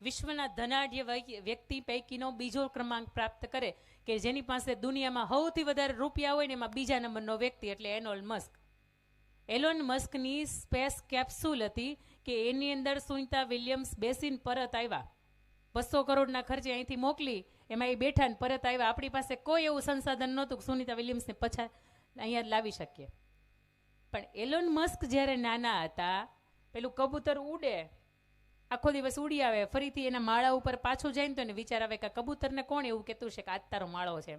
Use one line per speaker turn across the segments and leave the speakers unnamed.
વિશ્વના ધનાઢ્ય વ્યક્તિ પૈકીનો બીજો ક્રમાંક પ્રાપ્ત કરે, કે જેની પાસે દુનિયામાં સૌથી વધારે રૂપિયા હોય ને એમાં બીજા નંબરનો વ્યક્તિ એટલે એલોન મસ્ક. એલોન મસ્કની સ્પેસ કેપ્સ્યુલ હતી કે એની અંદર સુનિતા વિલિયમ્સ બેસીને પરત આવ્યા. 200 કરોડના ખર્ચે અહીંથી મોકલી, એમાં એ બેઠા ને પરત આવ્યા. આપણી પાસે કોઈ એવું સંસાધન નહોતું કે સુનિતા વિલિયમ્સને પછા અહીંયા લાવી શકીએ. પણ એલોન મસ્ક જ્યારે નાના હતા, પેલું કબૂતર ઉડે, આખો દિવસ ઉડી આવે, ફરીથી એના માળા ઉપર પાછું જાય ને તો એને વિચાર આવે કે કબૂતરને કોણ એવું કહેતું છે કે આજ તારો માળો છે.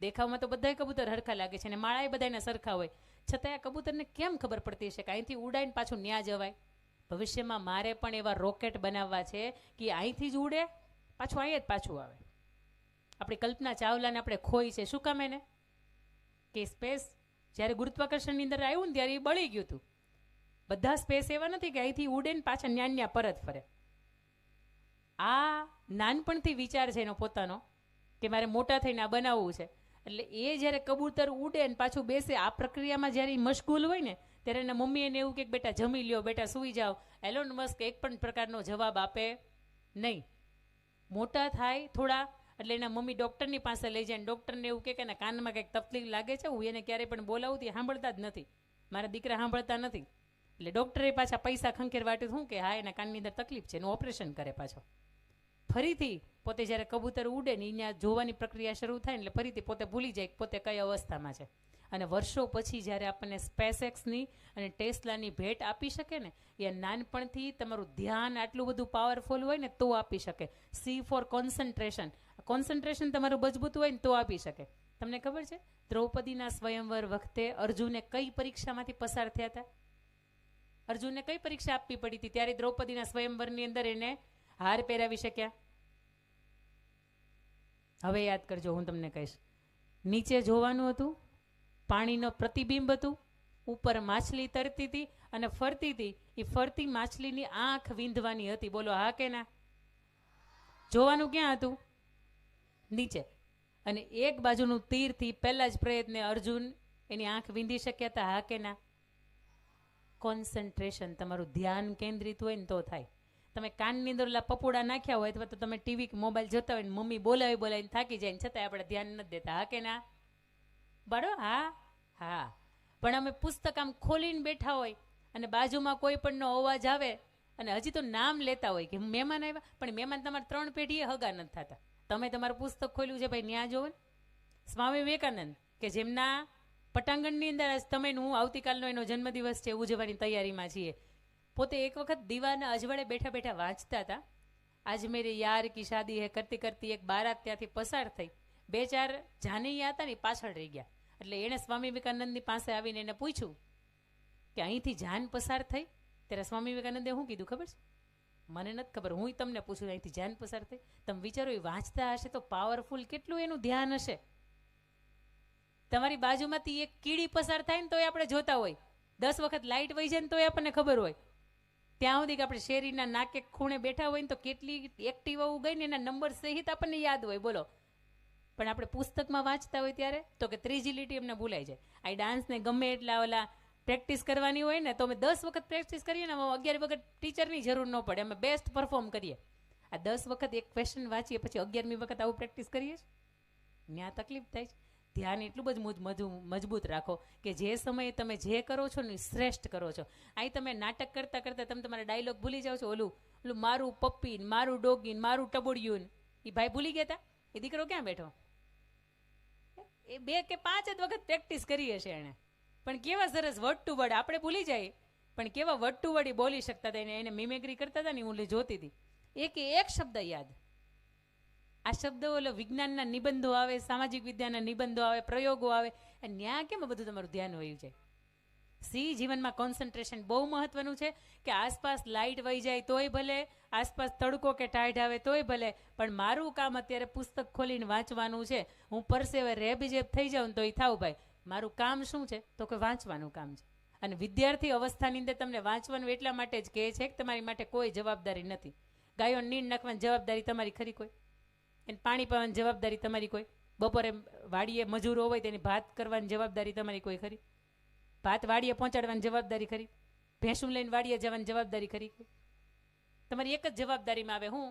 દેખાવમાં તો બધાય કબૂતર હરખા લાગે છે અને માળા બધાને સરખા હોય, છતાં આ કબૂતરને કેમ ખબર પડતી છે કે અહીંથી ઉડાઈને પાછું ન્યા જવાય. ભવિષ્યમાં મારે પણ એવા રોકેટ બનાવવા છે કે અહીંથી જ ઉડે, પાછું અહીંયા જ પાછું આવે. આપણી કલ્પના ચાવલાને આપણે ખોઈ છે. શું કામ એને? કે સ્પેસ જ્યારે ગુરુત્વાકર્ષણની અંદર આવ્યું ને ત્યારે એ બળી ગયું હતું. બધા સ્પેસ એવા નથી કે અહીંથી ઉડે ને પાછા ન્યા પરત ફરે. આ નાનપણથી વિચાર છે એનો પોતાનો કે મારે મોટા થઈને આ બનાવવું છે. એટલે એ જ્યારે કબૂતર ઉડે ને પાછું બેસે, આ પ્રક્રિયામાં જ્યારે એ મશગુલ હોય ને ત્યારે એના મમ્મી એને એવું કે બેટા જમી લ્યો, બેટા સૂઈ જાઓ. એલોન મસ્ક એક પણ પ્રકારનો જવાબ આપે નહીં. મોટા થાય થોડા એટલે એના મમ્મી ડૉક્ટરની પાસે લઈ જાય, ડૉક્ટરને એવું કે એના કાનમાં કંઈક તકલીફ લાગે છે, હું એને ક્યારેય પણ બોલાવું તે સાંભળતા જ નથી, મારા દીકરા સાંભળતા નથી. એટલે ડૉક્ટરે પાછા પૈસા ખંખેર વાટ્યું શું કે હા એના કાનની અંદર તકલીફ છે, એનું ઓપરેશન કરે પાછો. ફરીથી પોતે જ્યારે કબૂતર ઉડે ને અહીંયા જોવાની પ્રક્રિયા શરૂ થાય ને એટલે ફરીથી પોતે ભૂલી જાય પોતે કઈ અવસ્થામાં છે. અને વર્ષો પછી જ્યારે આપણને સ્પેસએક્સની અને ટેસ્લાની ભેટ આપી શકે ને, એ નાનપણથી તમારું ધ્યાન આટલું બધું પાવરફુલ હોય ને તો આપી શકે. સી ફોર કોન્સન્ટ્રેશન, કોન્સન્ટ્રેશન તમારું મજબૂત હોય ને તો આપી શકે. તમને ખબર છે દ્રૌપદીના સ્વયંવર વખતે અર્જુને કઈ પરીક્ષામાંથી પસાર થયા હતા? અર્જુનને કઈ પરીક્ષા આપવી પડી હતી ત્યારે દ્રૌપદીના સ્વયંવરની અંદર એને હાર પહેરાવી શક્યા? હવે યાદ કરજો, હું તમને કહીશ. નીચે જોવાનું હતું, પાણીનો પ્રતિબિંબ હતું, ઉપર માછલી તરતી હતી અને ફરતી હતી. એ ફરતી માછલીની આંખ વીંધવાની હતી. બોલો હા કે ના? જોવાનું ક્યાં હતું? નીચે. અને એક બાજુનું તીરથી પહેલા જ પ્રયત્ને અર્જુન એની આંખ વીંધી શક્યા હતા? હા કે ના? કોન્સન્ટ્રેશન, તમારું ધ્યાન કેન્દ્રિત હોય ને તો થાય. તમે કાનની અંદર ઓલા પપોડા નાખ્યા હોય અથવા તો તમે ટીવી કે મોબાઈલ જોતા હોય ને મમ્મી બોલાવીને થાકી જાય ને છતાં આપણે ધ્યાન નથી દેતા. હા કે ના? બાળો હા હા. પણ અમે પુસ્તક આમ ખોલીને બેઠા હોય અને બાજુમાં કોઈ પણનો અવાજ આવે અને હજી તો નામ લેતા હોય કે મહેમાન આવ્યા, પણ મહેમાન તમારે 3 પેઢીએ હગા નથી થતા. તમે તમારું પુસ્તક ખોલ્યું છે ભાઈ, ન્યા જોવો ને. સ્વામી વિવેકાનંદ કે જેમના પટાંગણની અંદર તમે હું આવતીકાલનો એનો જન્મદિવસ છે ઉજવવાની તૈયારીમાં છીએ, પોતે એક વખત દીવાના અજવાળે બેઠા બેઠા વાંચતા હતા. આજ મેરી યાર કી શાદી હે કરતી કરતી એક બારાત ત્યાંથી પસાર થઈ, 2-4 જાનૈયા હતા ને પાછળ રહી ગયા. એટલે એણે સ્વામી વિવેકાનંદની પાસે આવીને એને પૂછ્યું કે અહીંથી જાન પસાર થઈ? ત્યારે સ્વામી વિવેકાનંદે શું કીધું ખબર છે? મને નથી ખબર, હું તમને પૂછું અહીંથી જાન પસાર થઈ. તમે વિચારો એ વાંચતા હશે તો પાવરફુલ કેટલું એનું ધ્યાન હશે. તમારી બાજુમાંથી એક કીડી પસાર થાય ને તોય આપણે જોતા હોય, 10 વખત લાઇટ વહી જાય ને તોય આપણને ખબર હોય. ત્યાં સુધી કે આપણે શેરીના નાકે ખૂણે બેઠા હોય ને તો કેટલી એક્ટિવા ગઈ ને એના નંબર સહિત આપણને યાદ હોય. બોલો. પણ આપણે પુસ્તકમાં વાંચતા હોય ત્યારે તો કે ત્રીજી લીટી અમને ભૂલાઈ જાય. આ ડાન્સને ગમે એટલા ઓલા પ્રેક્ટિસ કરવાની હોય ને તો અમે 10 વખત પ્રેક્ટિસ કરીએ ને 11 વખત ટીચરની જરૂર ન પડે, અમે બેસ્ટ પરફોર્મ કરીએ. આ 10 વખત એક ક્વેશ્ચન વાંચીએ પછી 11મી વખત આવું પ્રેક્ટિસ કરીએ છીએ, ત્યાં તકલીફ થાય છે. ધ્યાન એટલું બધું મજબૂત રાખો કે જે સમયે તમે જે કરો છો ને શ્રેષ્ઠ કરો છો. અહીં તમે નાટક કરતા કરતા તમે તમારા ડાયલોગ ભૂલી જાઓ છો. ઓલું મારું પપ્પી, મારું ડોગી, મારું ટબોડિયું, એ ભાઈ ભૂલી ગયા હતા. એ દીકરો ક્યાં બેઠો? એ 2 કે 5 જ વખત પ્રેક્ટિસ કરી હશે એણે, પણ કેવા સરસ વર્ડ ટુ વર્ડ આપણે ભૂલી જાય, પણ કેવા વર્ડ ટુ વર્ડ બોલી શકતા હતા. એને મિમેક્રી કરતા હતા ને, હું જોતી હતી. એક શબ્દ યાદ. આ શબ્દો ઓલો વિજ્ઞાનના નિબંધો આવે, સામાજિક વિદ્યાના નિબંધો આવે, પ્રયોગો આવે, અને ત્યાં કેમ બધું તમારું ધ્યાન વયું જાય. જીવનમાં કોન્સન્ટ્રેશન બહુ મહત્વનું છે કે આસપાસ લાઇટ વહી જાય તોય ભલે, આસપાસ તડકો કે ટાઢ આવે તોય ભલે, પણ મારું કામ અત્યારે પુસ્તક ખોલીને વાંચવાનું છે. હું પરસેવે રેબજેબ થઈ જાઉં તો એ થાવ ભાઈ, મારું કામ શું છે? તો કે વાંચવાનું કામ છે. અને વિદ્યાર્થી અવસ્થાની અંદર તમને વાંચવાનું એટલા માટે જ કહે છે કે તમારી માટે કોઈ જવાબદારી નથી. ગાયો નીંદ નાખવાની જવાબદારી તમારી ખરી કોઈ? એને પાણી પાવાની જવાબદારી તમારી કોઈ? બપોરે વાડીએ મજૂરો હોય તેની ભાત કરવાની જવાબદારી તમારી કોઈ ખરી? ભાત વાડીએ પહોંચાડવાની જવાબદારી ખરી? ભેંસું લઈને વાડીએ જવાની જવાબદારી ખરી? તમારી એક જ જવાબદારીમાં આવે, હું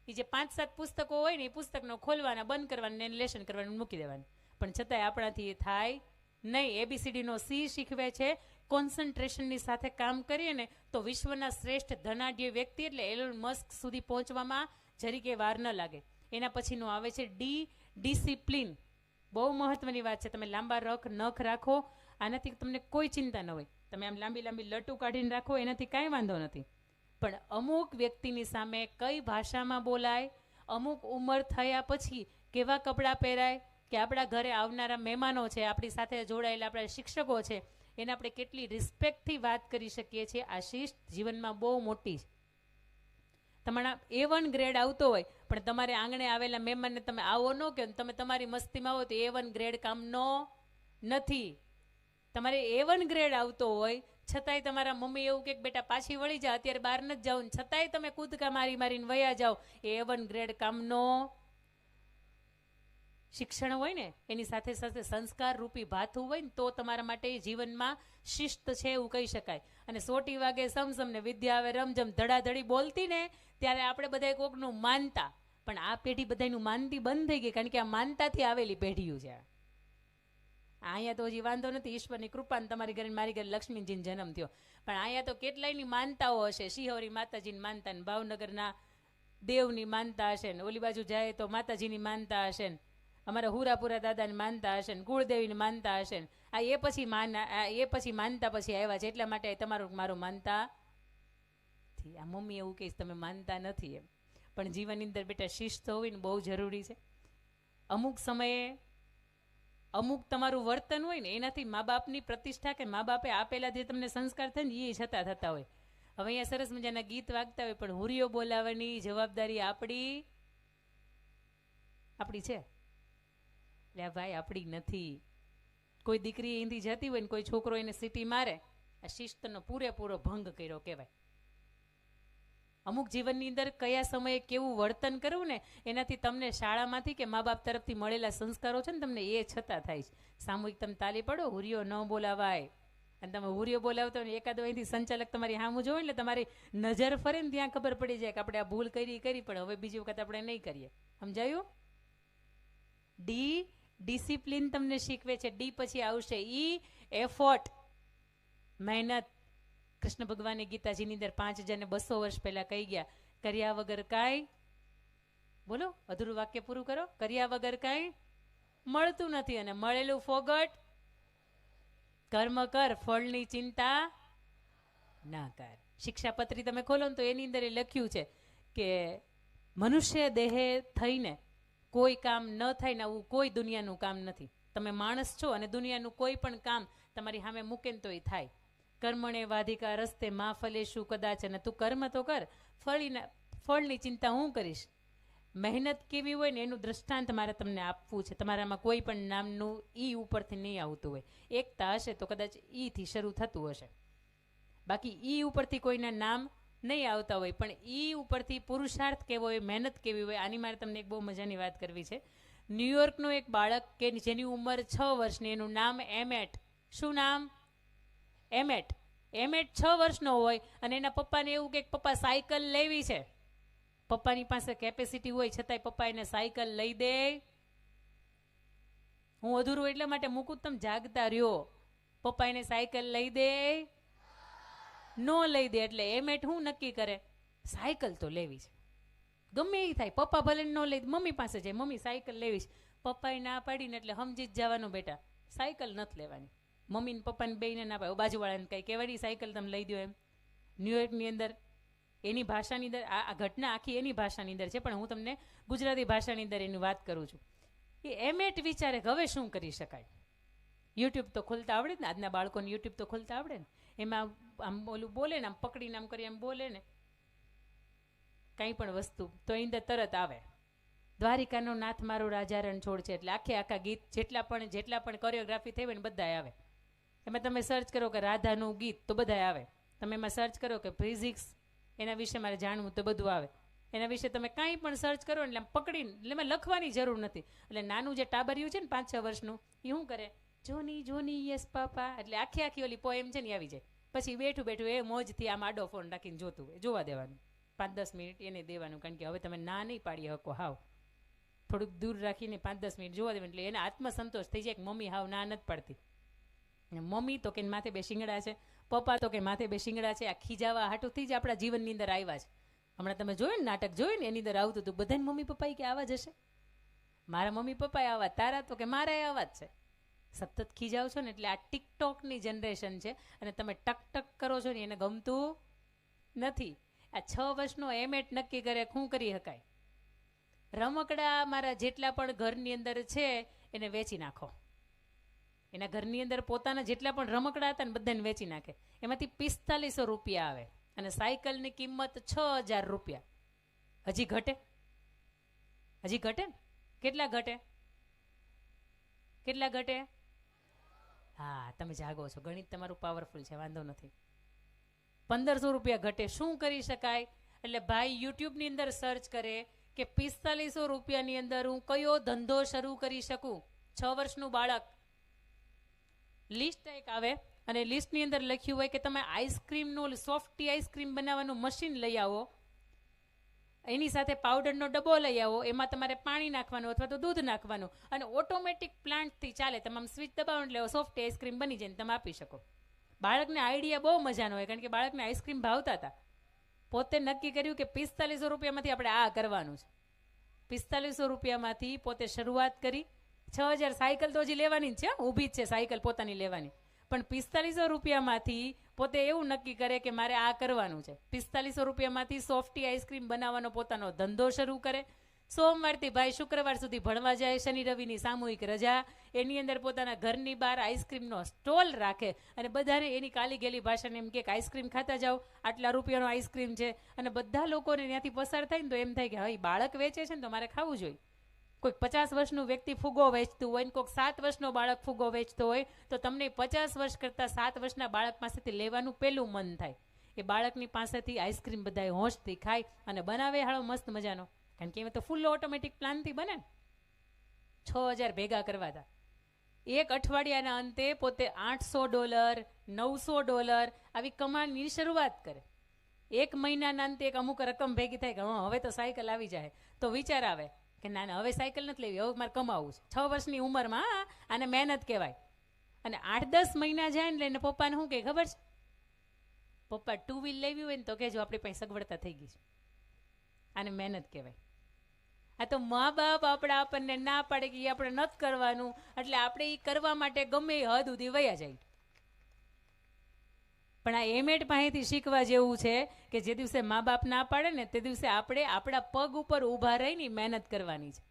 એ જે 5-7 પુસ્તકો હોય ને એ પુસ્તકનો ખોલવાના, બંધ કરવાના, એને લેશન કરવાનું, મૂકી દેવાનું. પણ છતાંય આપણાથી એ થાય નહીં. ABCDનો C શીખવે છે. કોન્સન્ટ્રેશનની સાથે કામ કરીએ ને તો વિશ્વના શ્રેષ્ઠ ધનાઢ્ય વ્યક્તિ એટલે એલોન મસ્ક સુધી પહોંચવામાં જરીકે વાર ન લાગે. એના પછીનું આવે છે ડિસિપ્લિન. બહુ મહત્વની વાત છે. તમે લાંબા નખ રાખો, આનાથી તમને કોઈ ચિંતા ન હોય. તમે આમ લાંબી લાંબી લટુ કાઢીને રાખો, એનાથી કાંઈ વાંધો નથી. પણ અમુક વ્યક્તિની સામે કઈ ભાષામાં બોલાય, અમુક ઉંમર થયા પછી કેવા કપડાં પહેરાય, કે આપણા ઘરે આવનારા મહેમાનો છે, આપણી સાથે જોડાયેલા આપણા શિક્ષકો છે, એને આપણે કેટલી રિસ્પેક્ટથી વાત કરી શકીએ છીએ, આ શિસ્ત જીવનમાં બહુ મોટી છે. તમારા A1 ગ્રેડ આવતો હોય પણ તમારે આંગણે આવેલા મહેમાનને તમે આવો ન કહો, તમે તમારી મસ્તીમાં આવો તો A1 ગ્રેડ કામનો નથી. તમારે A1 ગ્રેડ આવતો હોય છતાંય તમારા મમ્મી એવું કે બેટા પાછી વળી જા, અત્યારે બહાર નથી જાવ, છતાંય તમે કૂદકા મારી મારીને વયા જાઓ, A1 ગ્રેડ કામનો. શિક્ષણ હોય ને એની સાથે સાથે સંસ્કાર રૂપી ભાથું હોય ને તો તમારા માટે જીવનમાં શિસ્ત છે એવું કહી શકાય. અને 100 વાગે સમસમ ને વિદ્યા આવે રમઝમ ધડાધડી બોલતી ને ત્યારે આપણે બધા કોકનું માનતા, પણ આ પેઢી બધાનું માનતી બંધ થઈ ગઈ, કારણ કે આ માનતાથી આવેલી પેઢીઓ છે. અહીંયા તો હજી વાંધો નથી, ઈશ્વરની કૃપાને તમારી ઘરે મારી ઘરે લક્ષ્મીજીનો જન્મ થયો, પણ અહીંયા તો કેટલાયની માનતાઓ હશે. શિહોરી માતાજીની માનતા ને ભાવનગરના દેવની માનતા હશે ને, ઓલી બાજુ જાય તો માતાજીની માનતા હશે ને, અમારા હુરાપુરા દાદાની માનતા હશે ને, કુળદેવીની માનતા હશે ને. આ એ પછી માનતા પછી આવ્યા છે, એટલા માટે તમારું મારું માનતા. આ મમ્મી એવું કહીશ તમે માનતા નથી એમ, પણ જીવનની અંદર બેટા શિસ્ત હોવી ને બહુ જરૂરી છે. અમુક સમયે અમુક તમારું વર્તન હોય ને એનાથી મા બાપની પ્રતિષ્ઠા કે મા બાપે આપેલા જે તમને સંસ્કાર થાય ને એ છતાં થતા હોય. હવે અહીંયા સરસ મજાના ગીત વાગતા હોય પણ હુરિયો બોલાવવાની જવાબદારી આપણી છે. એટલે ભાઈ આપણી નથી. કોઈ દીકરી અહીંથી જતી હોય ને કોઈ છોકરો એને સીટી મારે, આ શિસ્તનો પૂરેપૂરો ભંગ કર્યો કહેવાય. અમુક જીવનની અંદર કયા સમયે કેવું વર્તન કરવું ને એનાથી તમને શાળામાંથી કે મા બાપ તરફથી મળેલા સંસ્કારો છે ને તમને એ છતાં થાય છે. સામૂહિક તમે તાલી પડો, હુરિયો ન બોલાવાય. અને તમે હુરિયો બોલાવતો ને એકાદો અહીંથી સંચાલક તમારી સામું જોવે એટલે તમારી નજર ફરે ને ત્યાં ખબર પડી જાય કે આપણે આ ભૂલ કરી પણ હવે બીજી વખત આપણે નહીં કરીએ. સમજાયું? ડિસિપ્લિન તમને શીખવે છે. ડી પછી આવશે એફર્ટ, મહેનત. કૃષ્ણ ભગવાને ગીતાજીની અંદર 5200 વર્ષ પહેલા કહી ગયા, કર્યા વગર કાંઈ, બોલો અધૂરું વાક્ય પૂરું કરો, કર્યા વગર કાંઈ મળતું નથી, અને મળેલું ફોગટ. કર્મ કર, ફળની ચિંતા ના કર. શિક્ષાપત્રી તમે ખોલો ને તો એની અંદર એ લખ્યું છે કે મનુષ્ય દેહે થઈને કોઈ કામ ન થાય ને આવું કોઈ દુનિયાનું કામ નથી. તમે માણસ છો અને દુનિયાનું કોઈ પણ કામ તમારી સામે મૂકે ને તો એ થાય. કર્મણે વાધિકા રસ્તે માં ફલેશું કદાચ, અને તું કર્મ તો કર, ફળની ચિંતા હું કરીશ. મહેનત કેવી હોય ને એનું દ્રષ્ટાંત મારે તમને આપવું છે. તમારામાં કોઈ પણ નામનું ઈ ઉપરથી નહીં આવતું હોય, એકતા હશે તો કદાચ ઈથી શરૂ થતું હશે, બાકી ઈ ઉપરથી કોઈના નામ નહીં આવતા હોય. પણ ઈ ઉપરથી પુરુષાર્થ કેવો હોય, મહેનત કેવી હોય, આની મારે તમને એક બહુ મજાની વાત કરવી છે. ન્યુયોર્કનું એક બાળક કે જેની ઉંમર 6 વર્ષની, એનું નામ એમેટ. શું નામ? એમેટ. 6 વર્ષનો હોય અને એના પપ્પાને એવું કે પપ્પા સાયકલ લેવી છે. પપ્પાની પાસે કેપેસિટી હોય છતાંય પપ્પા એને સાયકલ લઈ દે. હું અધૂરું એટલા માટે મૂકું તમે જાગતા રહ્યો. પપ્પા એને સાયકલ લઈ દે, નો લઈ દે. એટલે એમેટ હું નક્કી કરે, સાયકલ તો લેવી છે, ગમે એ થાય. પપ્પા ભલે ન લઈ, મમ્મી પાસે જાય, મમ્મી સાયકલ લેવી છે. પપ્પાએ ના પાડીને એટલે સમજી જ જવાનું બેટા સાયકલ નથી લેવાની. મમ્મી ને પપ્પાને બેયને ના પાડે, બાજુવાળાને કઈ કહેવાય સાયકલ તમે લઈ દો એમ. ન્યુયોર્કની અંદર એની ભાષાની અંદર આ ઘટના આખી એની ભાષાની અંદર છે, પણ હું તમને ગુજરાતી ભાષાની અંદર એની વાત કરું છું. એ એમેટ વિચારે કે હવે શું કરી શકાય. યુટ્યુબ તો ખોલતા આવડે ને, આજના બાળકોને યુટ્યુબ તો ખોલતા આવડે ને. એમાં આમ ઓલું બોલે ને, આમ પકડીને આમ કરી આમ બોલે ને કંઈ પણ વસ્તુ તો એની અંદર તરત આવે દ્વારિકાનો નાથ મારો રાજા રણછોડ છે. એટલે આખા ગીત જેટલા પણ કોરિયોગ્રાફી થઈ હોય ને બધા આવે. એમાં તમે સર્ચ કરો કે રાધાનું ગીત તો બધા આવે. તમે એમાં સર્ચ કરો કે ફિઝિક્સ એના વિશે મારે જાણવું તો બધું આવે. એના વિશે તમે કાંઈ પણ સર્ચ કરો એટલે આમ પકડીને, એટલે એમાં લખવાની જરૂર નથી. એટલે નાનું જે ટાબરિયું છે ને 5-6 વર્ષનું, એ શું કરે, જોની જોની યસ પાપા, એટલે આખી ઓલી પોએમ છે ને આવી જાય. પછી બેઠું એ મોજથી આમ આડો ફોન રાખીને જોતું હોય, જોવા દેવાનું. 5-10 મિનિટ એને દેવાનું, કારણ કે હવે તમે ના નહીં પાડી શકો હાવ, થોડુંક દૂર રાખીને 5-10 મિનિટ જોવા દેવાનું, એટલે એને આત્મસંતોષ થઈ જાય કે મમ્મી હાવ ના નથી પાડતી. અને મમ્મી તો કે માથે બે શિંગડા છે, પપ્પા તો કે માથે બે શિંગડા છે, આ ખીજાવા હાટુથી જ આપણા જીવનની અંદર આવ્યા છે. હમણાં તમે જોયું ને નાટક જોયું ને, એની અંદર આવતું હતું બધાને મમ્મી પપ્પા કે આવા જ હશે, મારા મમ્મી પપ્પા આવા, તારા તો કે મારા આવા જ છે. સતત ખીજાવ છો ને એટલે આ ટિકટોકની જનરેશન છે, અને તમે ટક ટક કરો છો ને એને ગમતું નથી. આ 6 વર્ષનો એમેટ નક્કી કરે શું કરી શકાય. રમકડા મારા જેટલા પણ ઘરની અંદર છે એને વેચી નાખો. એના ઘરની અંદર પોતાના જેટલા પણ રમકડા હતા ને બધાને વેચી નાખે. એમાંથી 4500 રૂપિયા આવે અને સાયકલની કિંમત 6000 રૂપિયા. હજી ઘટે? હજી ઘટે ને? કેટલા ઘટે? કેટલા ઘટે? હા, તમે જાગો છો, ગણિત તમારું પાવરફુલ છે, વાંધો નથી. 1500 રૂપિયા ઘટે. શું કરી શકાય? એટલે ભાઈ યુટ્યુબની અંદર સર્ચ કરે કે 4500 રૂપિયાની અંદર હું કયો ધંધો શરૂ કરી શકું. 6 વર્ષનું બાળક, લિસ્ટ એક આવે અને લિસ્ટની અંદર લખ્યું હોય કે તમે આઈસ્ક્રીમનું સોફ્ટી આઈસ્ક્રીમ બનાવવાનું મશીન લઈ આવો, એની સાથે પાવડરનો ડબ્બો લઈ આવો, એમાં તમારે પાણી નાખવાનું અથવા તો દૂધ નાખવાનું અને ઓટોમેટિક પ્લાન્ટથી ચાલે. તમામ સ્વિચ દબાવો એટલે સોફ્ટી આઈસ્ક્રીમ બની જાય, તમે આપી શકો. બાળકને આઈડિયા બહુ મજાનો હોય, કારણ કે બાળકને આઈસ્ક્રીમ ભાવતા હતા. પોતે નક્કી કર્યું કે 4500 રૂપિયામાંથી આપણે આ કરવાનું છે. 4500 રૂપિયામાંથી પોતે શરૂઆત કરી. 6000 સાયકલ તો હજી લેવાની જ છે, ઊભી જ છે સાયકલ પોતાની લેવાની, પણ 4500 રૂપિયામાંથી પોતે એવું નક્કી કરે કે મારે આ કરવાનું છે. 4500 રૂપિયામાંથી સોફ્ટી આઈસ્ક્રીમ બનાવવાનો પોતાનો ધંધો શરૂ કરે. સોમવારથી ભાઈ શુક્રવાર સુધી ભણવા જાય, શનિ રવિની સામૂહિક રજા, એની અંદર પોતાના ઘરની બહાર આઈસ્ક્રીમનો સ્ટોલ રાખે અને બધાને એની કાલી ગેલી ભાષાને એમ કે આઈસ્ક્રીમ ખાતા જાઓ, આટલા રૂપિયાનો આઈસ્ક્રીમ છે. અને બધા લોકોને ત્યાંથી પસાર થાય ને તો એમ થાય કે હવે બાળક વેચે છે ને તો મારે ખાવું જોઈએ. કોઈક 50 વર્ષનું વ્યક્તિ ફુગ્ગો વેચતું હોય ને કોઈક 7 વર્ષનો બાળક ફુગ્ગો વેચતો હોય તો તમને 50 વર્ષ કરતાં 7 વર્ષના બાળક પાસેથી લેવાનું પહેલું મન થાય. એ બાળકની પાસેથી આઈસ્ક્રીમ બધાએ હોંશથી ખાય અને બનાવે હાળો મસ્ત મજાનો, કારણ કે એમાં તો ફૂલ ઓટોમેટિક પ્લાનથી બને ને. 6000 ભેગા કરવા હતા. એક અઠવાડિયાના અંતે પોતે $800, $900 આવી કમાણીની શરૂઆત કરે. એક મહિનાના અંતે એક અમુક રકમ ભેગી થાય કે હવે તો સાયકલ આવી જાય, તો વિચાર આવે કે ના ના હવે સાયકલ નથી લેવી, હવે મારે કમાવું છે. 6 વર્ષની ઉંમરમાં આને મહેનત કહેવાય. અને 8-10 મહિના જાય ને એટલે પપ્પાને શું કહે ખબર છે? પપ્પા 2 વ્હીલ લેવી હોય ને તો કહેજો, આપણી પાસે સગવડતા થઈ ગઈ છે. આને મહેનત કહેવાય. આ તો મા બાપ આપણને ના પાડે કે આપણે નથી કરવાનું, એટલે આપણે એ કરવા માટે ગમે એ હદ સુધી વયા જાય. પણ આ એમેટ પાસેથી શીખવા જેવું છે કે જે દિવસે મા બાપ ના પાડે ને તે દિવસે આપણે આપણા પગ ઉપર ઊભા રહીને મહેનત કરવાની છે.